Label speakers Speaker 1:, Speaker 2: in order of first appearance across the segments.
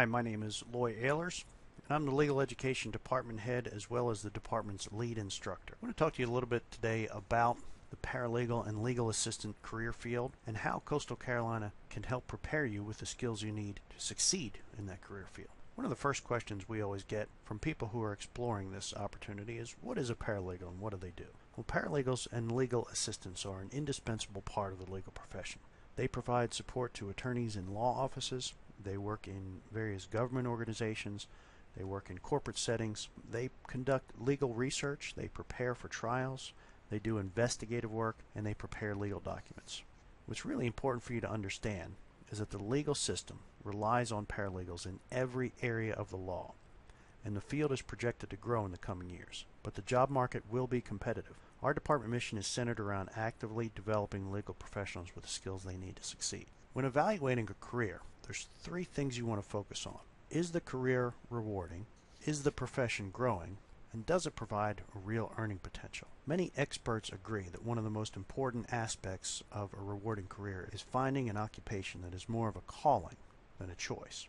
Speaker 1: Hi, my name is Loy Ehlers, and I'm the Legal Education Department Head as well as the department's lead instructor. I want to talk to you a little bit today about the paralegal and legal assistant career field and how Coastal Carolina can help prepare you with the skills you need to succeed in that career field. One of the first questions we always get from people who are exploring this opportunity is, what is a paralegal and what do they do? Well, paralegals and legal assistants are an indispensable part of the legal profession. They provide support to attorneys in law offices. They work in various government organizations. They work in corporate settings. They conduct legal research. They prepare for trials. They do investigative work, and they prepare legal documents. What's really important for you to understand is that the legal system relies on paralegals in every area of the law, and the field is projected to grow in the coming years. But the job market will be competitive. Our department mission is centered around actively developing legal professionals with the skills they need to succeed. When evaluating a career, there's three things you want to focus on. Is the career rewarding? Is the profession growing? And does it provide a real earning potential? Many experts agree that one of the most important aspects of a rewarding career is finding an occupation that is more of a calling than a choice.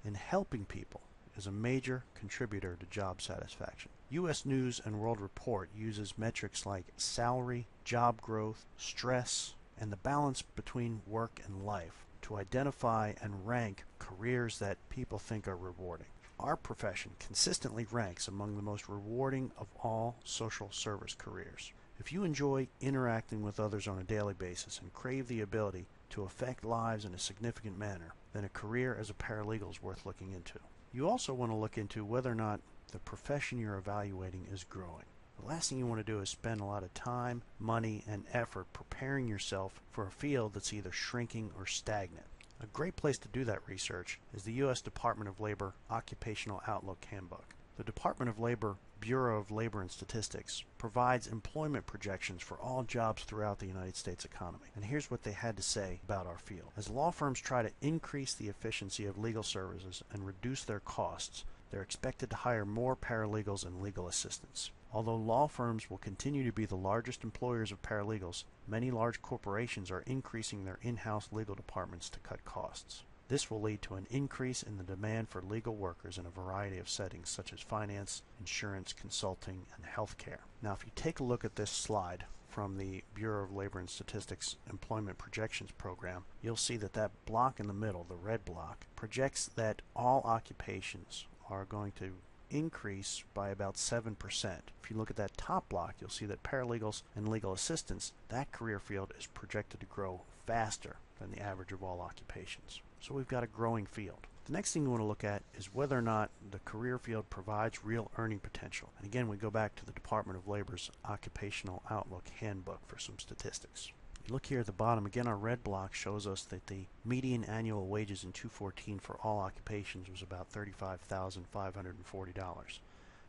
Speaker 1: And helping people is a major contributor to job satisfaction. U.S. News and World Report uses metrics like salary, job growth, stress, and the balance between work and life to identify and rank careers that people think are rewarding. Our profession consistently ranks among the most rewarding of all social service careers. If you enjoy interacting with others on a daily basis and crave the ability to affect lives in a significant manner, then a career as a paralegal is worth looking into. You also want to look into whether or not the profession you're evaluating is growing. The last thing you want to do is spend a lot of time, money, and effort preparing yourself for a field that's either shrinking or stagnant. A great place to do that research is the U.S. Department of Labor Occupational Outlook Handbook. The Department of Labor Bureau of Labor and Statistics provides employment projections for all jobs throughout the United States economy. And here's what they had to say about our field. As law firms try to increase the efficiency of legal services and reduce their costs, they're expected to hire more paralegals and legal assistants. Although law firms will continue to be the largest employers of paralegals, many large corporations are increasing their in-house legal departments to cut costs. This will lead to an increase in the demand for legal workers in a variety of settings such as finance, insurance, consulting, and healthcare. Now, if you take a look at this slide from the Bureau of Labor and Statistics Employment Projections Program, you'll see that that block in the middle, the red block, projects that all occupations are going to increase by about 7%. If you look at that top block, you'll see that paralegals and legal assistants, that career field is projected to grow faster than the average of all occupations. So we've got a growing field. The next thing you want to look at is whether or not the career field provides real earning potential. And again, we go back to the Department of Labor's Occupational Outlook Handbook for some statistics. You look here at the bottom, again our red block shows us that the median annual wages in 2014 for all occupations was about $35,540.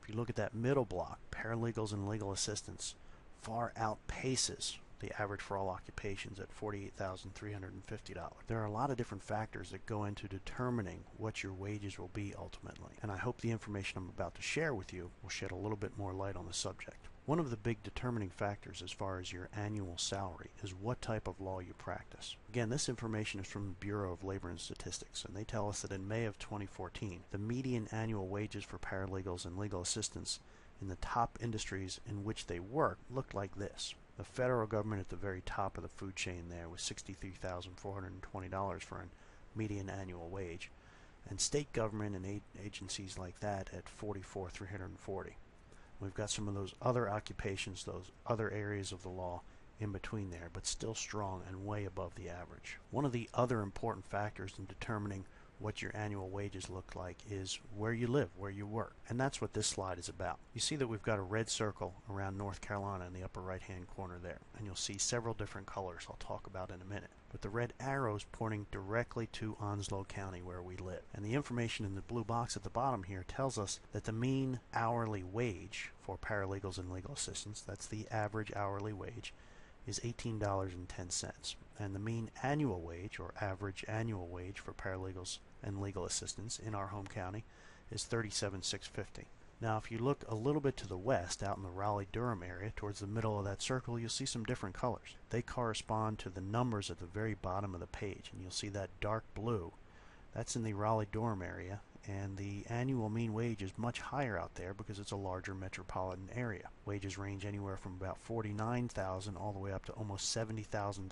Speaker 1: If you look at that middle block, paralegals and legal assistants far outpaces the average for all occupations at $48,350. There are a lot of different factors that go into determining what your wages will be ultimately, and I hope the information I'm about to share with you will shed a little bit more light on the subject. One of the big determining factors as far as your annual salary is what type of law you practice. Again, this information is from the Bureau of Labor and Statistics, and they tell us that in May of 2014, the median annual wages for paralegals and legal assistants in the top industries in which they work looked like this. The federal government at the very top of the food chain there was $63,420 for a median annual wage, and state government and agencies like that at $44,340. We've got some of those other occupations, those other areas of the law in between there, but still strong and way above the average. One of the other important factors in determining what your annual wages look like is where you live, where you work. And that's what this slide is about. You see that we've got a red circle around North Carolina in the upper right hand corner there, and you'll see several different colors I'll talk about in a minute. But the red arrow is pointing directly to Onslow County where we live. And the information in the blue box at the bottom here tells us that the mean hourly wage for paralegals and legal assistants, that's the average hourly wage, is $18.10. And the mean annual wage, or average annual wage for paralegals and legal assistants in our home county is $37,650. Now if you look a little bit to the west, out in the Raleigh-Durham area, towards the middle of that circle, you'll see some different colors. They correspond to the numbers at the very bottom of the page, and you'll see that dark blue That's in the Raleigh-Durham area, and the annual mean wage is much higher out there because it's a larger metropolitan area. Wages range anywhere from about $49,000 all the way up to almost $70,000 in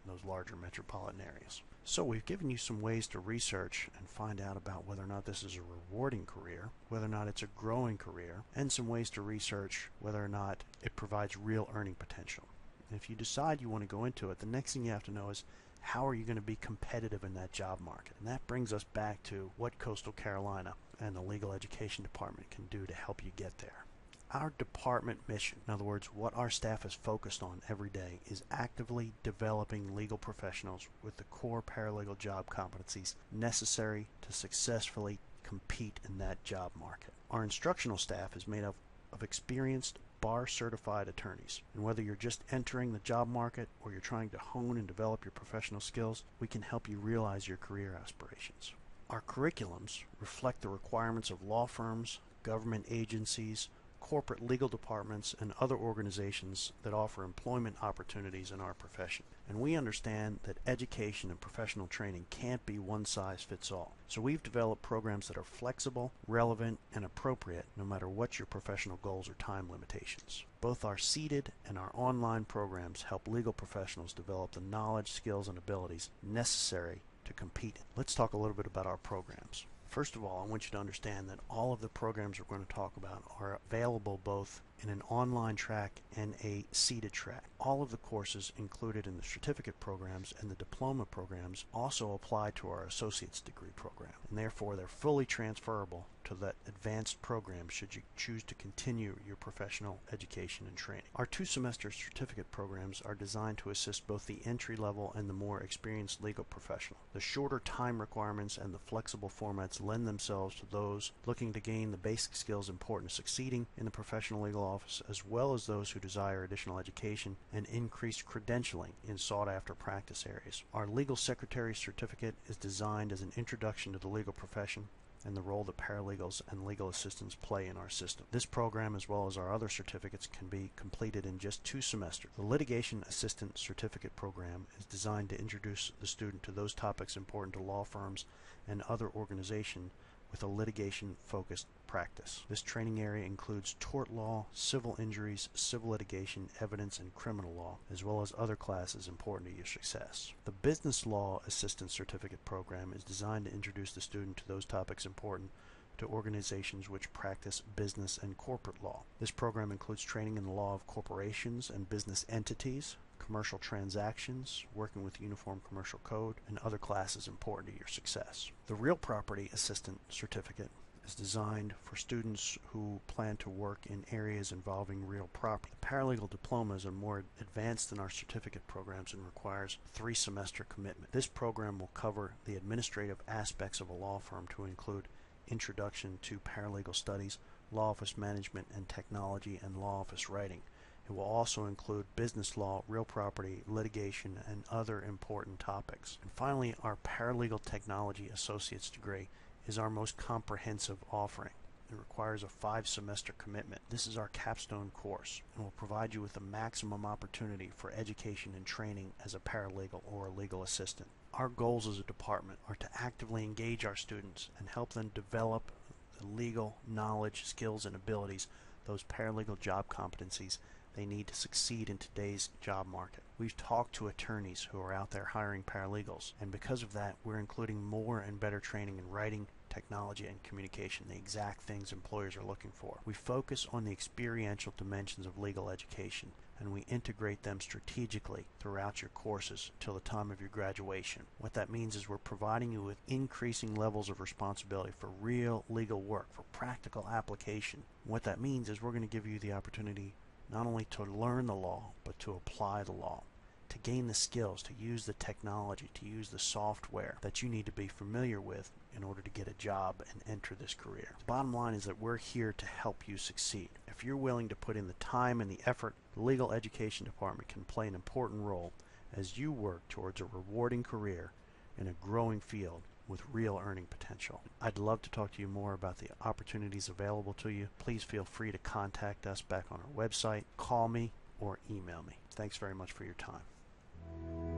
Speaker 1: those larger metropolitan areas. So we've given you some ways to research and find out about whether or not this is a rewarding career, whether or not it's a growing career, and some ways to research whether or not it provides real earning potential. And if you decide you want to go into it, the next thing you have to know is how are you going to be competitive in that job market? And that brings us back to what Coastal Carolina and the Legal Education Department can do to help you get there. Our department mission, in other words, what our staff is focused on every day, is actively developing legal professionals with the core paralegal job competencies necessary to successfully compete in that job market. Our instructional staff is made up of experienced bar-certified attorneys, and whether you're just entering the job market or you're trying to hone and develop your professional skills, we can help you realize your career aspirations. Our curriculums reflect the requirements of law firms, government agencies, corporate legal departments, and other organizations that offer employment opportunities in our profession. And we understand that education and professional training can't be one size fits all. So we've developed programs that are flexible, relevant, and appropriate no matter what your professional goals or time limitations. Both our seated and our online programs help legal professionals develop the knowledge, skills, and abilities necessary to compete. Let's talk a little bit about our programs. First of all, I want you to understand that all of the programs we're going to talk about are available both in an online track and a seated track. All of the courses included in the certificate programs and the diploma programs also apply to our associate's degree program, and therefore they're fully transferable to that advanced program should you choose to continue your professional education and training. Our 2-semester certificate programs are designed to assist both the entry-level and the more experienced legal professional. The shorter time requirements and the flexible formats lend themselves to those looking to gain the basic skills important to succeeding in the professional legal office, as well as those who desire additional education and increased credentialing in sought-after practice areas. Our legal secretary certificate is designed as an introduction to the legal profession and the role that paralegals and legal assistants play in our system. This program, as well as our other certificates, can be completed in just 2 semesters. The Litigation Assistant Certificate program is designed to introduce the student to those topics important to law firms and other organizations with a litigation-focused practice. This training area includes tort law, civil injuries, civil litigation, evidence, and criminal law, as well as other classes important to your success. The Business Law Assistant Certificate program is designed to introduce the student to those topics important to organizations which practice business and corporate law. This program includes training in the law of corporations and business entities, commercial transactions, working with Uniform Commercial Code, and other classes important to your success. The Real Property Assistant Certificate is designed for students who plan to work in areas involving real property. The paralegal diplomas are more advanced than our certificate programs and requires 3-semester commitment. This program will cover the administrative aspects of a law firm to include introduction to paralegal studies, law office management and technology, and law office writing. It will also include business law, real property, litigation, and other important topics. And finally, our Paralegal Technology Associate's degree is our most comprehensive offering. It requires a 5-semester commitment. This is our capstone course and will provide you with the maximum opportunity for education and training as a paralegal or a legal assistant. Our goals as a department are to actively engage our students and help them develop the legal knowledge, skills, and abilities, those paralegal job competencies they need to succeed in today's job market. We've talked to attorneys who are out there hiring paralegals, and because of that, we're including more and better training in writing, technology, and communication, the exact things employers are looking for. We focus on the experiential dimensions of legal education, and we integrate them strategically throughout your courses till the time of your graduation. What that means is we're providing you with increasing levels of responsibility for real legal work, for practical application. What that means is we're going to give you the opportunity not only to learn the law, but to apply the law, to gain the skills, to use the technology, to use the software that you need to be familiar with in order to get a job and enter this career. The bottom line is that we're here to help you succeed. If you're willing to put in the time and the effort, the Legal Education Department can play an important role as you work towards a rewarding career in a growing field with real earning potential. I'd love to talk to you more about the opportunities available to you. Please feel free to contact us back on our website, call me, or email me. Thanks very much for your time.